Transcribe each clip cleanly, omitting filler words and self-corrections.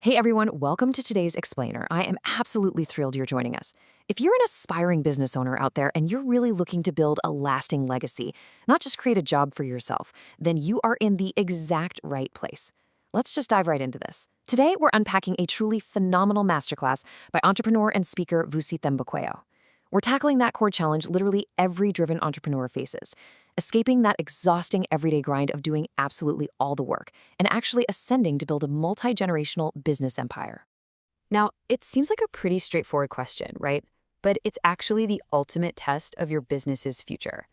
Hey everyone, welcome to today's Explainer. I am absolutely thrilled you're joining us. If you're an aspiring business owner out there and you're really looking to build a lasting legacy, not just create a job for yourself, then you are in the exact right place. Let's just dive right into this. Today, we're unpacking a truly phenomenal masterclass by entrepreneur and speaker Vusi Thembekwayo. We're tackling that core challenge literally every driven entrepreneur faces, escaping that exhausting everyday grind of doing absolutely all the work and actually ascending to build a multi-generational business empire. Now, it seems like a pretty straightforward question, right? But it's actually the ultimate test of your business's future.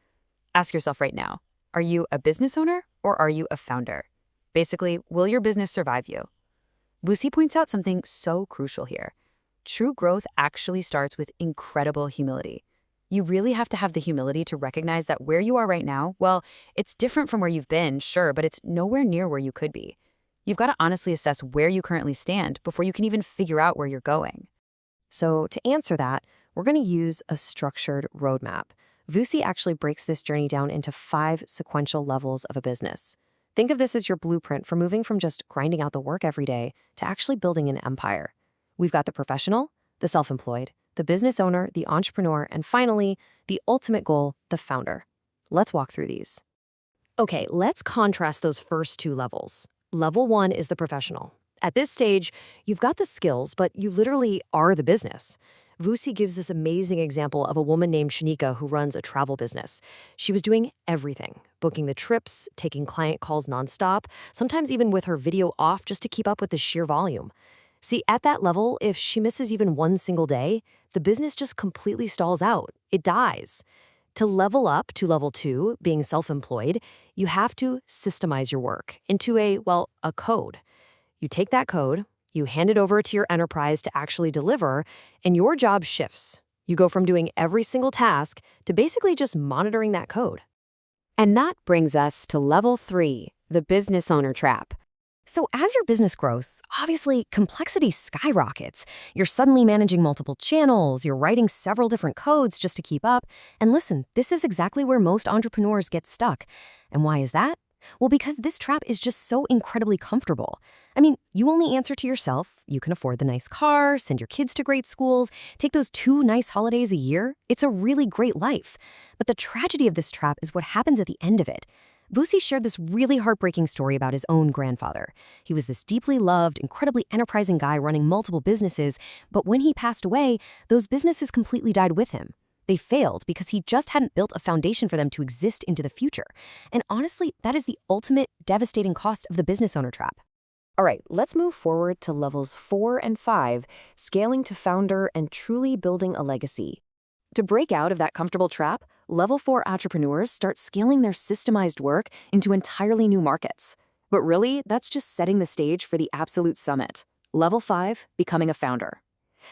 Ask yourself right now, are you a business owner or are you a founder? Basically, will your business survive you? Busi points out something so crucial here. True growth actually starts with incredible humility. You really have to have the humility to recognize that where you are right now, well, it's different from where you've been, sure, but it's nowhere near where you could be. You've got to honestly assess where you currently stand before you can even figure out where you're going. So to answer that, we're going to use a structured roadmap. Vusi actually breaks this journey down into 5 sequential levels of a business. Think of this as your blueprint for moving from just grinding out the work every day to actually building an empire. We've got the professional, the self-employed, the business owner, the entrepreneur, and finally, the ultimate goal, the founder. Let's walk through these. Okay, let's contrast those first 2 levels. Level 1 is the professional. At this stage, you've got the skills, but you literally are the business. Vusi gives this amazing example of a woman named Shanika who runs a travel business. She was doing everything, booking the trips, taking client calls nonstop, sometimes even with her video off just to keep up with the sheer volume. See, at that level, if she misses even one single day, the business just completely stalls out. It dies. To level up to level 2, being self-employed, you have to systemize your work into a code. You take that code, you hand it over to your enterprise to actually deliver, and your job shifts. You go from doing every single task to basically just monitoring that code. And that brings us to level 3, the business owner trap. So as your business grows, obviously complexity skyrockets. You're suddenly managing multiple channels, you're writing several different codes just to keep up. And listen, this is exactly where most entrepreneurs get stuck. And why is that? Well, because this trap is just so incredibly comfortable. I mean, you only answer to yourself, you can afford the nice car, send your kids to great schools, take those 2 nice holidays a year. It's a really great life. But the tragedy of this trap is what happens at the end of it. Vusi shared this really heartbreaking story about his own grandfather. He was this deeply loved, incredibly enterprising guy running multiple businesses, but when he passed away, those businesses completely died with him. They failed because he just hadn't built a foundation for them to exist into the future. And honestly, that is the ultimate devastating cost of the business owner trap. All right, let's move forward to levels 4 and 5, scaling to founder and truly building a legacy. To break out of that comfortable trap, level 4 entrepreneurs start scaling their systemized work into entirely new markets. But really, that's just setting the stage for the absolute summit. Level 5, becoming a founder.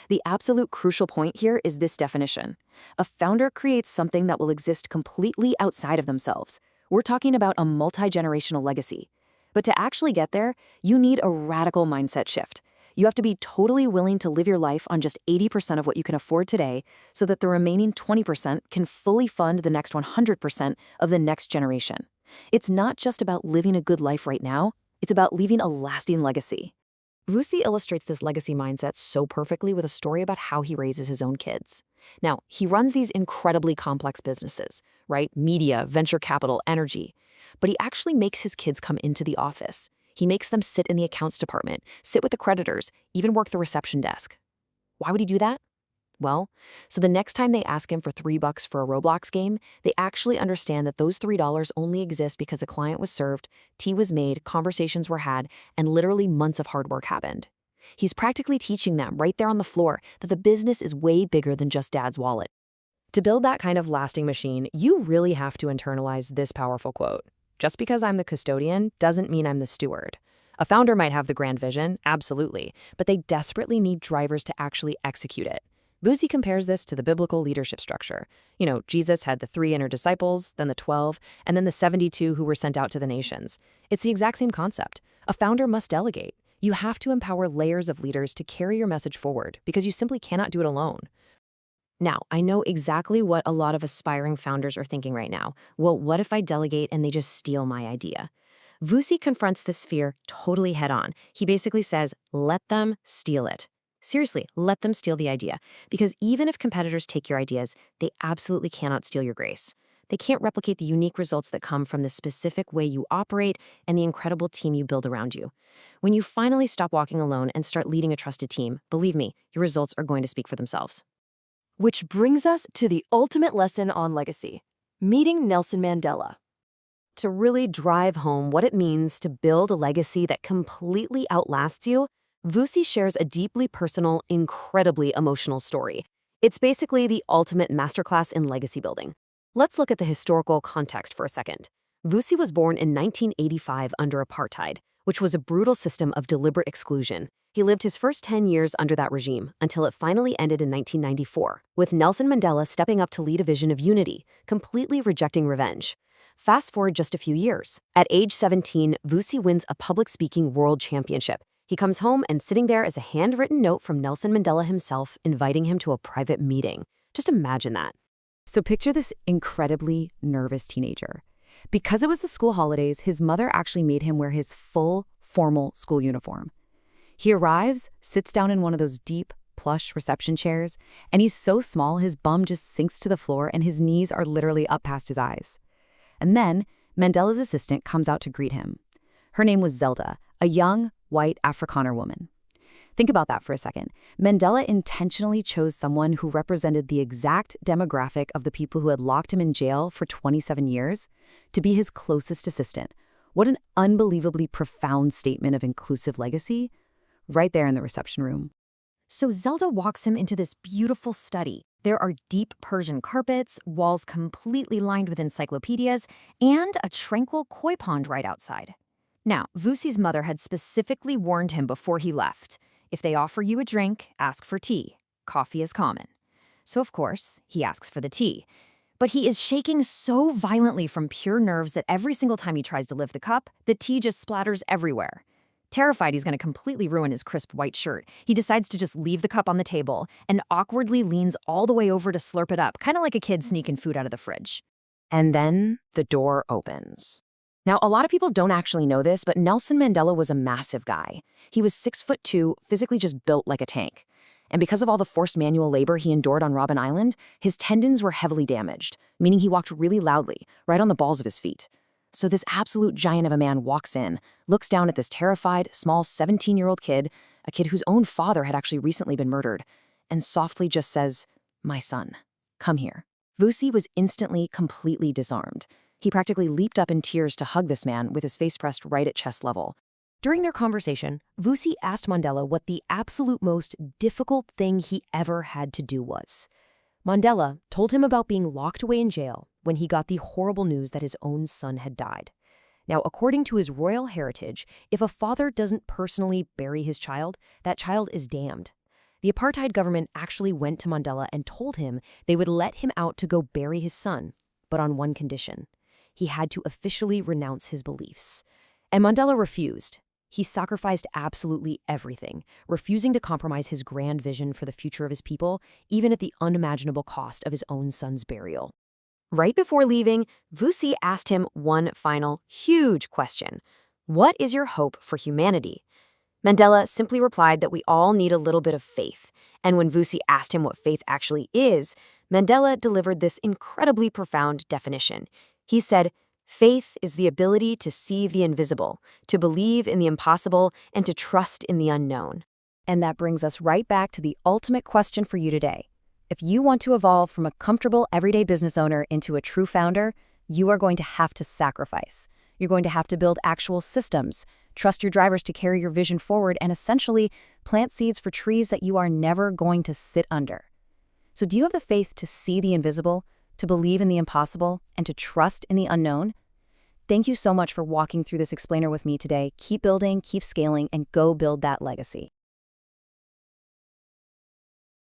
The absolute crucial point here is this definition. A founder creates something that will exist completely outside of themselves. We're talking about a multi-generational legacy. But to actually get there, you need a radical mindset shift. You have to be totally willing to live your life on just 80% of what you can afford today so that the remaining 20% can fully fund the next 100% of the next generation. It's not just about living a good life right now, it's about leaving a lasting legacy. Vusi illustrates this legacy mindset so perfectly with a story about how he raises his own kids. Now, he runs these incredibly complex businesses, right? Media, venture capital, energy. But he actually makes his kids come into the office. He makes them sit in the accounts department, sit with the creditors, even work the reception desk. Why would he do that? Well, so the next time they ask him for $3 for a Roblox game, they actually understand that those $3 only exist because a client was served, tea was made, conversations were had, and literally months of hard work happened. He's practically teaching them right there on the floor that the business is way bigger than just dad's wallet. To build that kind of lasting machine, you really have to internalize this powerful quote. Just because I'm the custodian doesn't mean I'm the steward. A founder might have the grand vision, absolutely, but they desperately need drivers to actually execute it. Vusi compares this to the biblical leadership structure. You know, Jesus had the 3 inner disciples, then the 12, and then the 72 who were sent out to the nations. It's the exact same concept. A founder must delegate. You have to empower layers of leaders to carry your message forward because you simply cannot do it alone. Now, I know exactly what a lot of aspiring founders are thinking right now. Well, what if I delegate and they just steal my idea? Vusi confronts this fear totally head on. He basically says, let them steal it. Seriously, let them steal the idea. Because even if competitors take your ideas, they absolutely cannot steal your grace. They can't replicate the unique results that come from the specific way you operate and the incredible team you build around you. When you finally stop walking alone and start leading a trusted team, believe me, your results are going to speak for themselves. Which brings us to the ultimate lesson on legacy, meeting Nelson Mandela. To really drive home what it means to build a legacy that completely outlasts you, Vusi shares a deeply personal, incredibly emotional story. It's basically the ultimate masterclass in legacy building. Let's look at the historical context for a second. Vusi was born in 1985 under apartheid, which was a brutal system of deliberate exclusion. He lived his first 10 years under that regime until it finally ended in 1994, with Nelson Mandela stepping up to lead a vision of unity, completely rejecting revenge. Fast forward just a few years. At age 17, Vusi wins a public speaking world championship. He comes home and sitting there is a handwritten note from Nelson Mandela himself inviting him to a private meeting. Just imagine that. So picture this incredibly nervous teenager. Because it was the school holidays, his mother actually made him wear his full, formal school uniform. He arrives, sits down in one of those deep, plush reception chairs, and he's so small his bum just sinks to the floor and his knees are literally up past his eyes. And then Mandela's assistant comes out to greet him. Her name was Zelda, a young, white Afrikaner woman. Think about that for a second. Mandela intentionally chose someone who represented the exact demographic of the people who had locked him in jail for 27 years to be his closest assistant. What an unbelievably profound statement of inclusive legacy, right there in the reception room. So Zelda walks him into this beautiful study. There are deep Persian carpets, walls completely lined with encyclopedias, and a tranquil koi pond right outside. Now, Vusi's mother had specifically warned him before he left. If they offer you a drink, ask for tea. Coffee is common. So, of course, he asks for the tea. But he is shaking so violently from pure nerves that every single time he tries to lift the cup, the tea just splatters everywhere. Terrified he's going to completely ruin his crisp white shirt, he decides to just leave the cup on the table and awkwardly leans all the way over to slurp it up, kind of like a kid sneaking food out of the fridge. And then the door opens. Now, a lot of people don't actually know this, but Nelson Mandela was a massive guy. He was 6'2", physically just built like a tank. And because of all the forced manual labor he endured on Robben Island, his tendons were heavily damaged, meaning he walked really loudly, right on the balls of his feet. So this absolute giant of a man walks in, looks down at this terrified, small 17-year-old kid, a kid whose own father had actually recently been murdered, and softly just says, "My son, come here." Vusi was instantly completely disarmed. He practically leaped up in tears to hug this man with his face pressed right at chest level. During their conversation, Vusi asked Mandela what the absolute most difficult thing he ever had to do was. Mandela told him about being locked away in jail when he got the horrible news that his own son had died. Now, according to his royal heritage, if a father doesn't personally bury his child, that child is damned. The apartheid government actually went to Mandela and told him they would let him out to go bury his son, but on one condition. He had to officially renounce his beliefs. And Mandela refused. He sacrificed absolutely everything, refusing to compromise his grand vision for the future of his people, even at the unimaginable cost of his own son's burial. Right before leaving, Vusi asked him one final, huge question. What is your hope for humanity? Mandela simply replied that we all need a little bit of faith. And when Vusi asked him what faith actually is, Mandela delivered this incredibly profound definition. He said, "Faith is the ability to see the invisible, to believe in the impossible, and to trust in the unknown." And that brings us right back to the ultimate question for you today. If you want to evolve from a comfortable everyday business owner into a true founder, you are going to have to sacrifice. You're going to have to build actual systems, trust your drivers to carry your vision forward, and essentially plant seeds for trees that you are never going to sit under. So do you have the faith to see the invisible, to believe in the impossible, and to trust in the unknown? Thank you so much for walking through this explainer with me today. Keep building, keep scaling, and go build that legacy.